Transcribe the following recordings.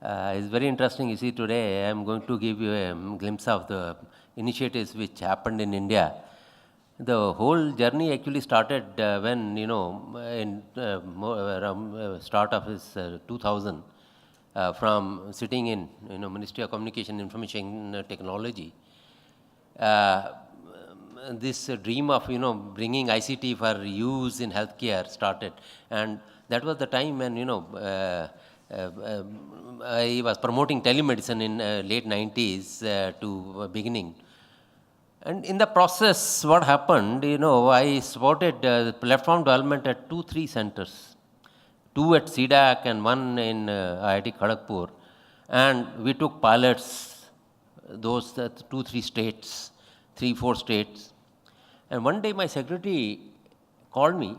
It's very interesting. You see, today I am going to give you a glimpse of the initiatives which happened in India. The whole journey actually started when, in around start of his 2000, from sitting in, Ministry of Communication Information Technology. This dream of, bringing ICT for use in healthcare started. And that was the time when, I was promoting telemedicine in late 90s to beginning. And in the process, what happened, I supported platform development at 3 centers, 2 at CDAC and 1 in IIT Kharagpur. And we took pilots, those 2-3 states, 3-4 states. And one day my secretary called me.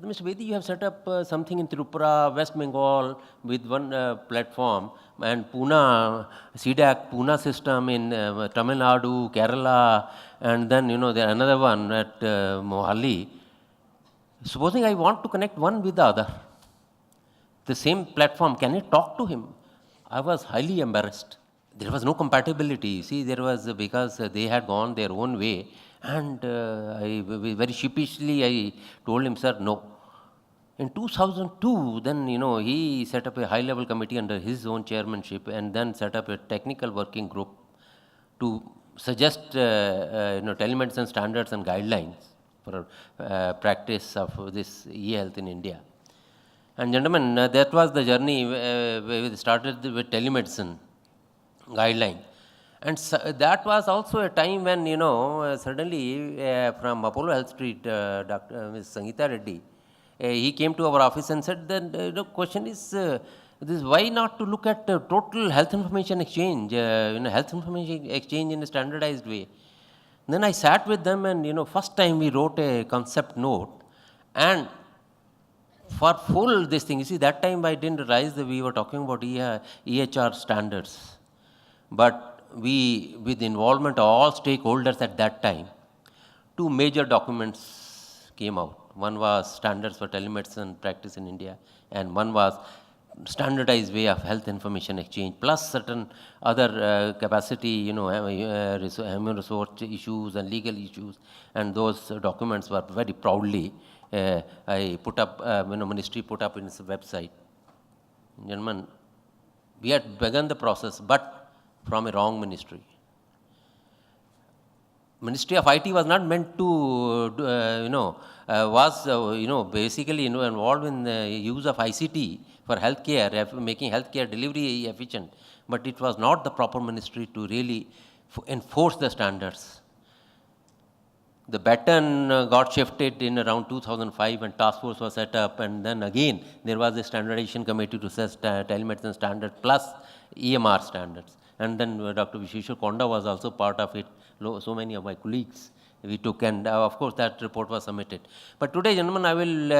Mr. Bedi, you have set up something in Tripura, West Bengal with one platform, and Pune, CDAC, Pune system in Tamil Nadu, Kerala, and then, there another one at Mohali. Supposing I want to connect one with the other, the same platform, can I talk to him? I was highly embarrassed. There was no compatibility. See, there was, because they had gone their own way. And very sheepishly, I told him, sir, no. In 2002, then, he set up a high-level committee under his own chairmanship and then set up a technical working group to suggest, telemedicine standards and guidelines for practice of this e-health in India. And gentlemen, that was the journey. We started with telemedicine guideline. And so that was also a time when, suddenly from Apollo Health Street, Ms. Sangeeta Reddy, he came to our office and said that the question is, this why not to look at total health information exchange, health information exchange in a standardized way. Then I sat with them and, first time we wrote a concept note, and for full this thing, you see, that time I didn't realize that we were talking about EHR standards. But we, with the involvement of all stakeholders at that time, 2 major documents came out. One was standards for telemedicine practice in India, and one was standardized way of health information exchange, plus certain other capacity, human resource issues and legal issues. And those documents were very proudly, I put up, ministry put up in its website. Gentlemen, we had begun the process, but from a wrong ministry. Ministry of IT was not meant to, basically involved in the use of ICT for healthcare, making healthcare delivery efficient. But it was not the proper ministry to really enforce the standards. The baton got shifted in around 2005 and task force was set up, and then again there was a standardization committee to set telemedicine standards plus EMR standards. And then Dr. Visheshwar Konda was also part of it. So many of my colleagues we took, and of course that report was submitted. But today, gentlemen, I will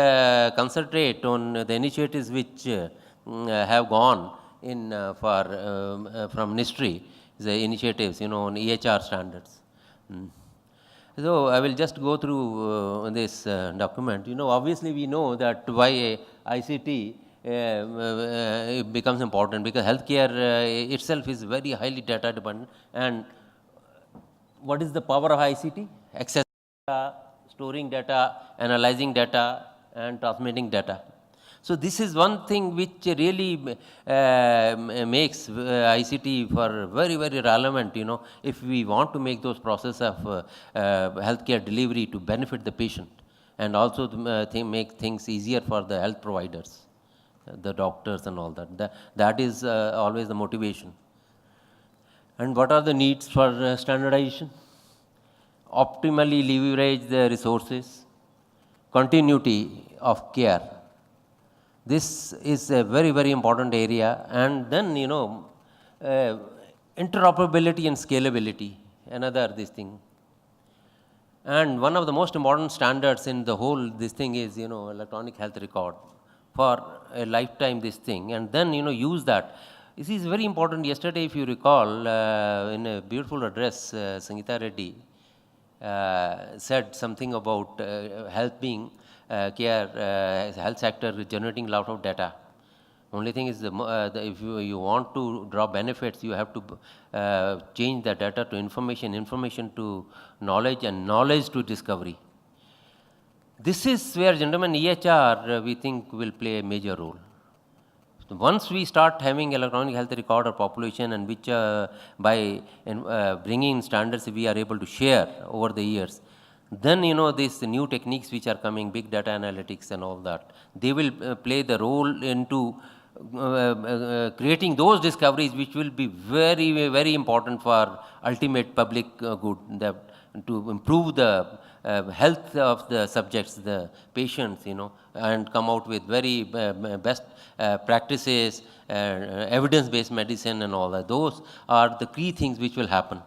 concentrate on the initiatives which have gone in from ministry, the initiatives, on EHR standards. So I will just go through this document. Obviously we know that why ICT it becomes important, because healthcare itself is very highly data dependent. And what is the power of ICT? Access data, storing data, analyzing data, and transmitting data. So this is one thing which really makes ICT for very, very relevant, if we want to make those process of healthcare delivery to benefit the patient, and also to make things easier for the health providers, the doctors and all that. That is always the motivation. And what are the needs for standardization? Optimally leverage the resources, continuity of care. This is a very, very important area. And then, interoperability and scalability, another this thing. And one of the most important standards in the whole this thing is, electronic health record for a lifetime this thing. And then, use that. This is very important. Yesterday, if you recall, in a beautiful address, Sangeeta Reddy said something about health being care, health sector generating a lot of data. Only thing is, if you want to draw benefits, you have to change the data to information, information to knowledge, and knowledge to discovery. This is where, gentlemen, EHR, we think will play a major role. So once we start having electronic health record of population, and which by bringing standards we are able to share over the years, then these new techniques which are coming, big data analytics and all that, they will play the role into creating those discoveries which will be very, very important for ultimate public good, to improve the health of the subjects, the patients, and come out with very best practices, evidence-based medicine and all that. Those are the key things which will happen.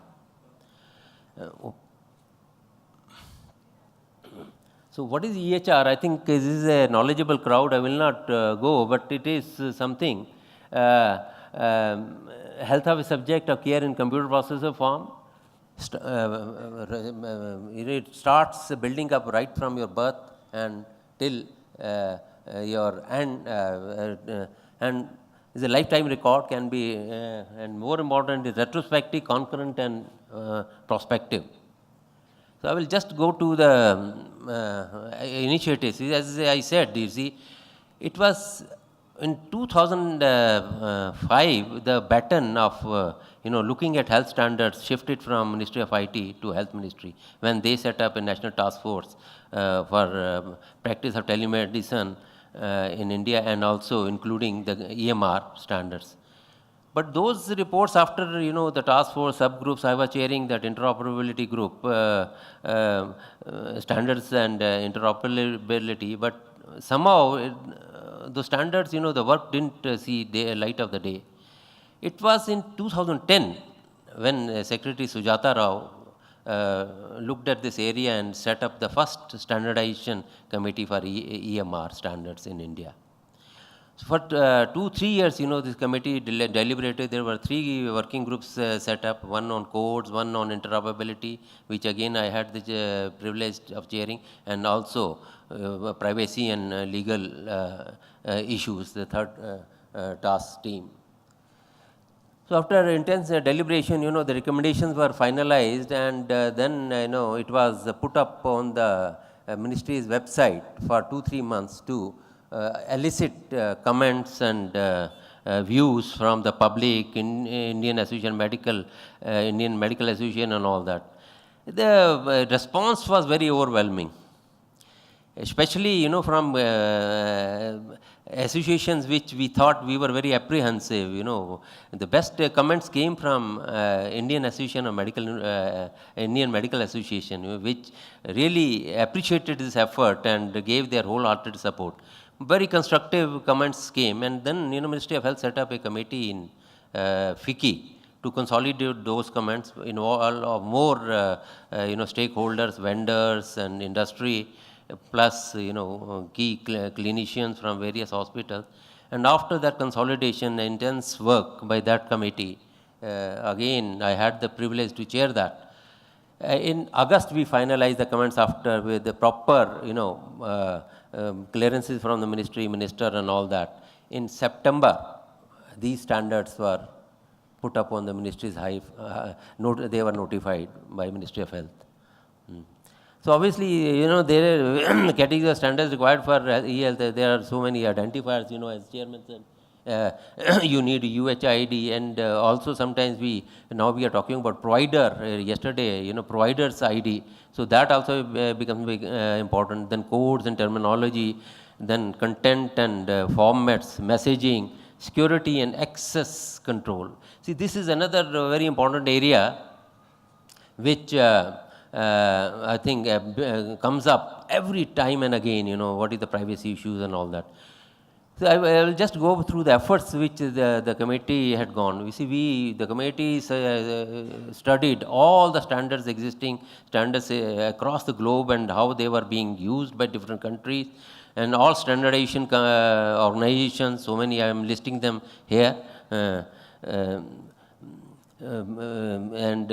So what is EHR? I think this is a knowledgeable crowd. I will not go, but it is something. Health of a subject of care in computer processor form. It starts building up right from your birth and till your and is a lifetime record, can be and more important is retrospective, concurrent, and prospective. So I will just go to the initiatives. As I said, you see, it was in 2005 the baton of looking at health standards shifted from Ministry of IT to Health Ministry, when they set up a national task force for practice of telemedicine in India, and also including the EMR standards. But those reports, after the task force subgroups, I was chairing that interoperability group, standards and interoperability. But somehow the standards, the work didn't see the light of the day. It was in 2010 when Secretary Sujata Rao looked at this area and set up the first standardization committee for EMR standards in India. So for 2-3 years, this committee deliberated. There were 3 working groups set up, one on codes, one on interoperability, which again I had the privilege of chairing, and also privacy and legal issues, the third task team. So after intense deliberation, the recommendations were finalized, and then it was put up on the ministry's website for 2-3 months to elicit comments and views from the public, Indian Medical Association and all that. The response was very overwhelming, especially from associations which we thought we were very apprehensive. The best comments came from Indian Medical Association, which really appreciated this effort and gave their wholehearted support. Very constructive comments came, and then Ministry of Health set up a committee in FICCI to consolidate those comments, involve more stakeholders, vendors, and industry, plus key clinicians from various hospitals. And after that consolidation, intense work by that committee, again I had the privilege to chair that. In August we finalized the comments, after with the proper clearances from the minister and all that. In September, these standards were put up on the ministry's hive. They were notified by Ministry of Health. So obviously, there are category of standards required for e-health. There are so many identifiers, as chairman said. You need UHID, and also sometimes now we are talking about provider. Yesterday, provider's ID. So that also becomes big, important. Then codes and terminology, then content and formats, messaging, security and access control. See, this is another very important area which I think comes up every time and again. What is the privacy issues and all that. So I will just go through the efforts which the committee had gone. The committee studied all the existing standards across the globe, and how they were being used by different countries, and all standardization organizations. So many, I am listing them here. And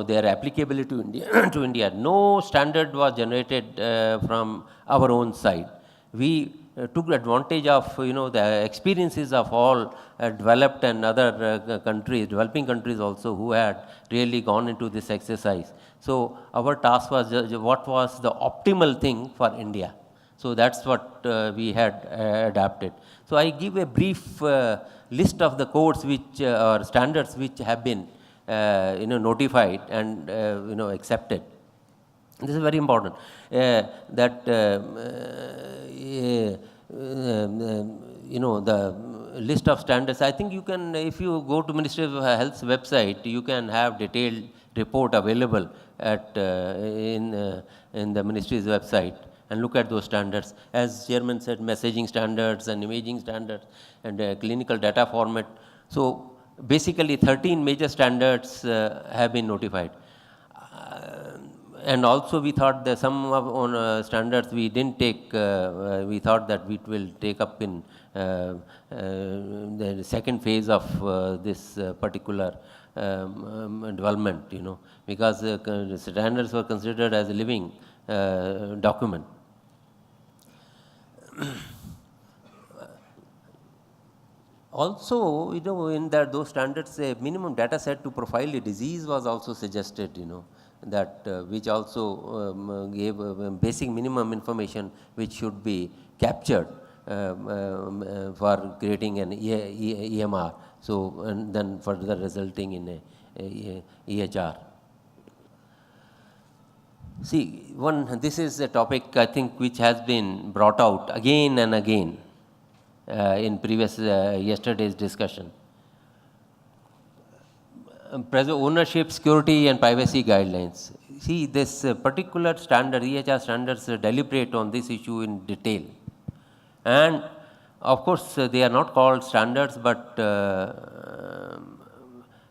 their applicability to India. to India. No standard was generated from our own side. We took advantage of the experiences of all developed and other countries, developing countries also, who had really gone into this exercise. So our task was what was the optimal thing for India. So that's what we had adapted. So I give a brief list of the codes which or standards which have been notified and accepted. This is very important. That the list of standards. I think you can, if you go to Ministry of Health's website, you can have detailed report available at in the Ministry's website, and look at those standards. As Chairman said, messaging standards and imaging standards and clinical data format. So basically 13 major standards have been notified. And also we thought that some of standards we didn't take, we thought that we will take up in the second phase of this particular development, because the standards were considered as a living document. Also, in that those standards, a minimum data set to profile a disease was also suggested, that which also gave basic minimum information which should be captured for creating an EMR. So, and then further resulting in a EHR. See, this is a topic I think which has been brought out again and again in previous yesterday's discussion. Ownership, security and privacy guidelines. See, this particular standard, EHR standards, deliberate on this issue in detail. And of course, they are not called standards, but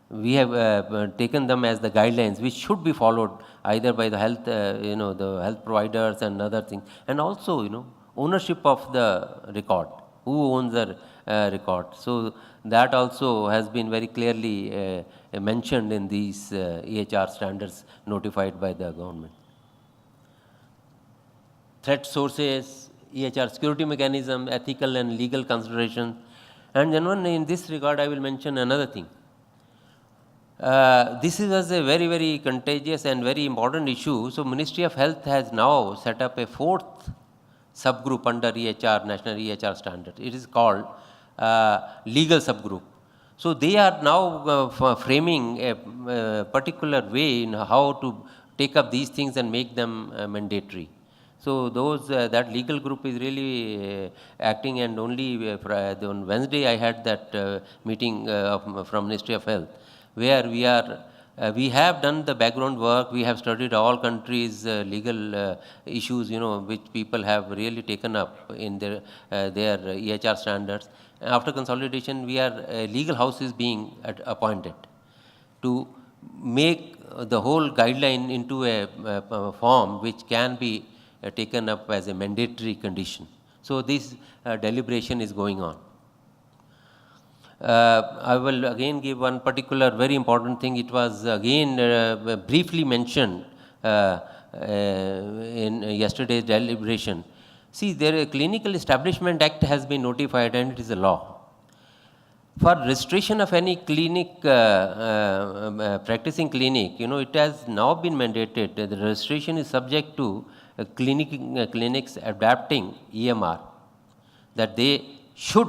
we have taken them as the guidelines which should be followed either by the health, the health providers and other things. And also, ownership of the record. Who owns the record? So that also has been very clearly mentioned in these EHR standards notified by the government. Threat sources, EHR security mechanism, ethical and legal considerations. And then in this regard, I will mention another thing. This is a very, very contagious and very important issue. So Ministry of Health has now set up a fourth subgroup under EHR, National EHR Standard. It is called legal subgroup. So they are now framing a particular way in how to take up these things and make them mandatory. So those that legal group is really acting, and only on Wednesday I had that meeting from Ministry of Health, where we have done the background work. We have studied all countries' legal issues, which people have really taken up in their EHR standards. After consolidation, legal house is being appointed to make the whole guideline into a form which can be taken up as a mandatory condition. So this deliberation is going on. I will again give one particular very important thing. It was again briefly mentioned in yesterday's deliberation. See, a Clinical Establishment Act has been notified, and it is a law. For registration of any clinic, practicing clinic, it has now been mandated that the registration is subject to clinics adapting EMR, that they should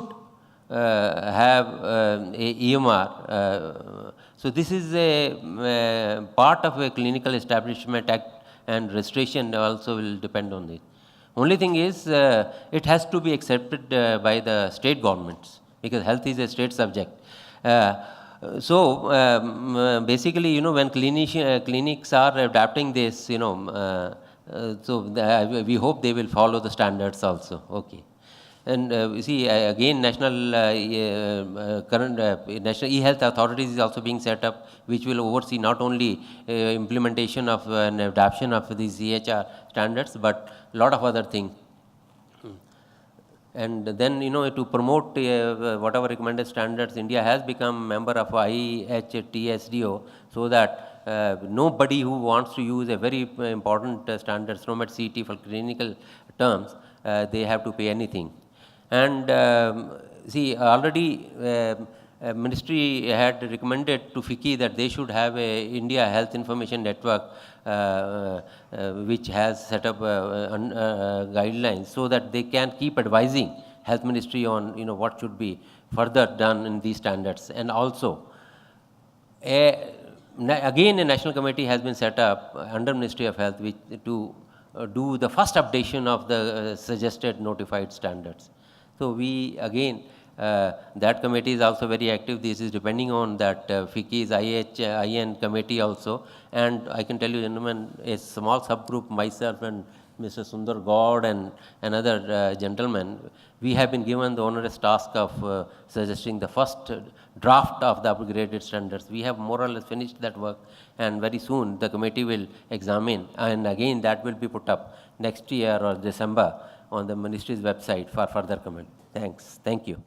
have a EMR. So this is a part of a Clinical Establishment Act, and registration also will depend on it. Only thing is, it has to be accepted by the state governments, because health is a state subject. So basically, when clinics are adapting this, so we hope they will follow the standards also. Okay. And you see, again, national e-health authorities is also being set up, which will oversee not only implementation of and adoption of these EHR standards, but a lot of other things. And then, to promote whatever recommended standards, India has become member of IHTSDO, so that nobody who wants to use a very important standard, SNOMED CT for clinical terms, they have to pay anything. And see, already ministry had recommended to FICCI that they should have a India Health Information Network which has set up guidelines so that they can keep advising health ministry on what should be further done in these standards. And also again, a national committee has been set up under Ministry of Health which to do the first updation of the suggested notified standards. So we again, that committee is also very active. This is depending on that FICCI's IN committee also. And I can tell you, gentlemen, a small subgroup, myself and Mr. Sundar Gaud and another gentleman, we have been given the onerous task of suggesting the first draft of the upgraded standards. We have more or less finished that work, and very soon the committee will examine, and again that will be put up next year or December on the ministry's website for further comment. Thanks. Thank you.